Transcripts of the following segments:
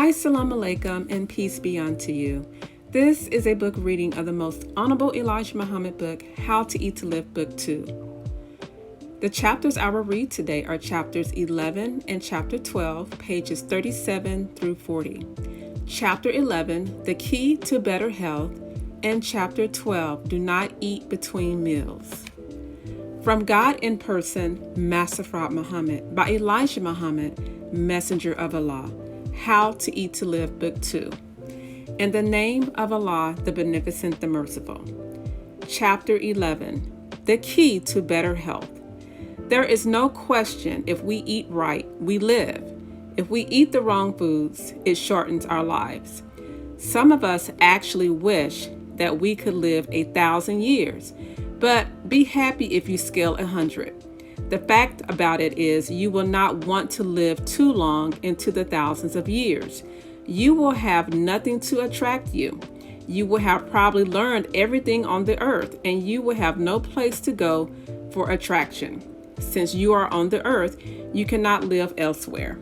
Assalamu alaikum and peace be unto you. This is a book reading of the most honorable Elijah Muhammad book, How to Eat to Live, Book 2. The chapters I will read today are chapters 11 and chapter 12, pages 37 through 40. Chapter 11, The Key to Better Health, and chapter 12, Do Not Eat Between Meals. From God in Person, Master Prophet Muhammad, by Elijah Muhammad, Messenger of Allah. How to Eat to Live, Book 2. In the name of Allah, the Beneficent, the Merciful. Chapter 11. The Key to Better Health. There is no question if we eat right, we live. If we eat the wrong foods, it shortens our lives. Some of us actually wish that we could live 1,000 years, but be happy if you scale 100. The fact about it is you will not want to live too long into the thousands of years. You will have nothing to attract you. You will have probably learned everything on the earth, and you will have no place to go for attraction. Since you are on the earth, you cannot live elsewhere.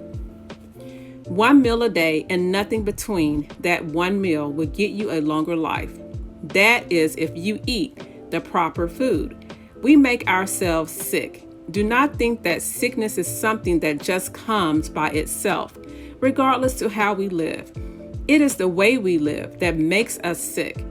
One meal a day and nothing between that one meal will get you a longer life. That is if you eat the proper food. We make ourselves sick. Do not think that sickness is something that just comes by itself, regardless to how we live. It is the way we live that makes us sick.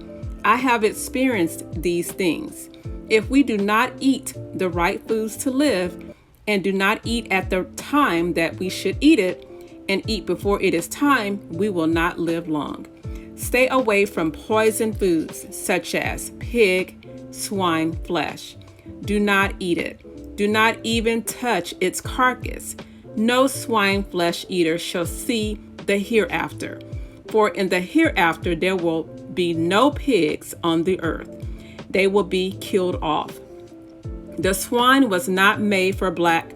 I have experienced these things. If we do not eat the right foods to live, and do not eat at the time that we should eat it, and eat before it is time, we will not live long. Stay away from poison foods such as pig, swine flesh. Do not eat it. Do not even touch its carcass. No swine flesh eater shall see the hereafter. For in the hereafter there will be no pigs on the earth. They will be killed off. The swine was not made for black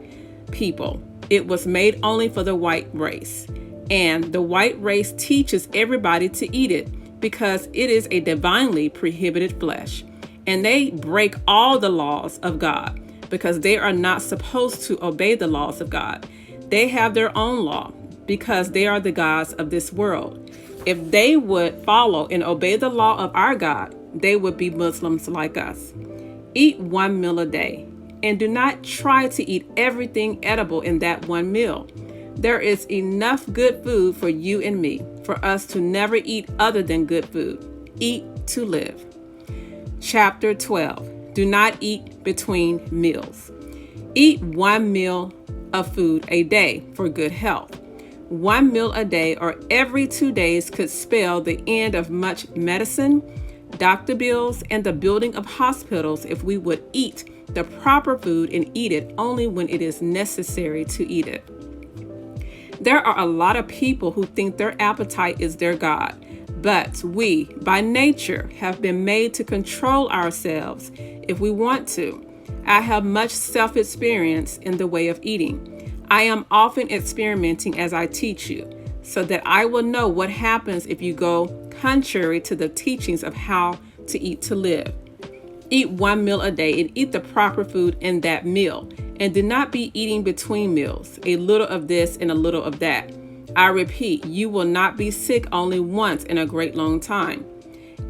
people. It was made only for the white race. And the white race teaches everybody to eat it because it is a divinely prohibited flesh. And they break all the laws of God, because they are not supposed to obey the laws of God. They have their own law because they are the gods of this world. If they would follow and obey the law of our God, they would be Muslims like us. Eat one meal a day, and do not try to eat everything edible in that one meal. There is enough good food for you and me, for us to never eat other than good food. Eat to live. Chapter 12. Do not eat between meals. Eat one meal of food a day for good health. One meal a day or every 2 days could spell the end of much medicine, doctor bills, and the building of hospitals if we would eat the proper food and eat it only when it is necessary to eat it. There are a lot of people who think their appetite is their God. But we, by nature, have been made to control ourselves if we want to. I have much self-experience in the way of eating. I am often experimenting as I teach you, so that I will know what happens if you go contrary to the teachings of how to eat to live. Eat one meal a day and eat the proper food in that meal, and do not be eating between meals, a little of this and a little of that. I repeat, you will not be sick only once in a great long time.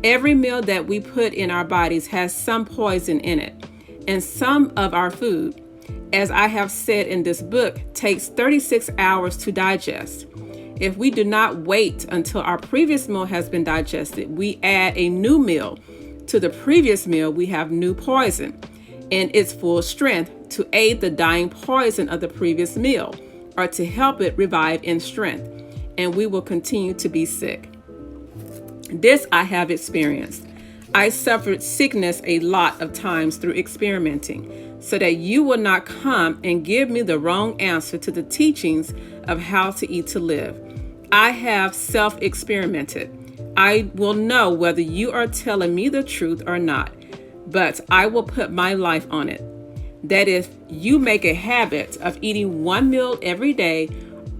Every meal that we put in our bodies has some poison in it, and some of our food, as I have said in this book, takes 36 hours to digest. If we do not wait until our previous meal has been digested, we add a new meal to the previous meal, we have new poison in its full strength to aid the dying poison of the previous meal, or to help it revive in strength, and we will continue to be sick. This I have experienced. I suffered sickness a lot of times through experimenting, so that you will not come and give me the wrong answer to the teachings of how to eat to live. I have self-experimented. I will know whether you are telling me the truth or not, but I will put my life on it. That if you make a habit of eating one meal every day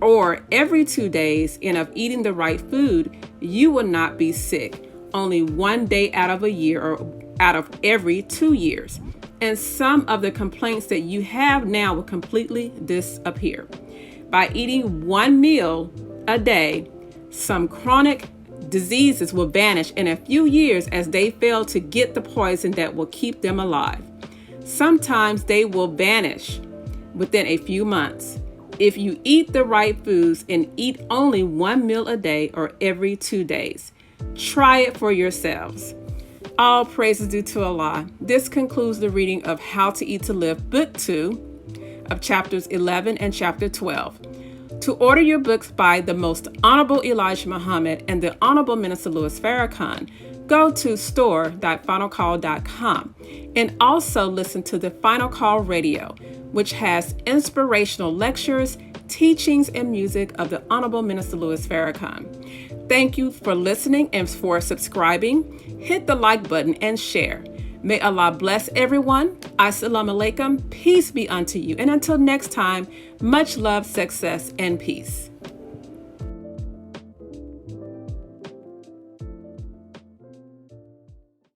or every 2 days and of eating the right food, you will not be sick only one day out of a year or out of every 2 years. And some of the complaints that you have now will completely disappear. By eating one meal a day, Some chronic diseases will vanish in a few years as they fail to get the poison that will keep them alive. Sometimes they will vanish within a few months if you eat the right foods and eat only one meal a day or every 2 days. Try it for yourselves. All praise is due to Allah. This concludes the reading of How to Eat to Live, Book 2 of chapters 11 and chapter 12. To order your books by the Most Honorable Elijah Muhammad and the Honorable Minister Louis Farrakhan, go to store.finalcall.com and also listen to the Final Call Radio, which has inspirational lectures, teachings, and music of the Honorable Minister Louis Farrakhan. Thank you for listening and for subscribing. Hit the like button and share. May Allah bless everyone. Assalamu alaikum. Peace be unto you. And until next time, much love, success, and peace.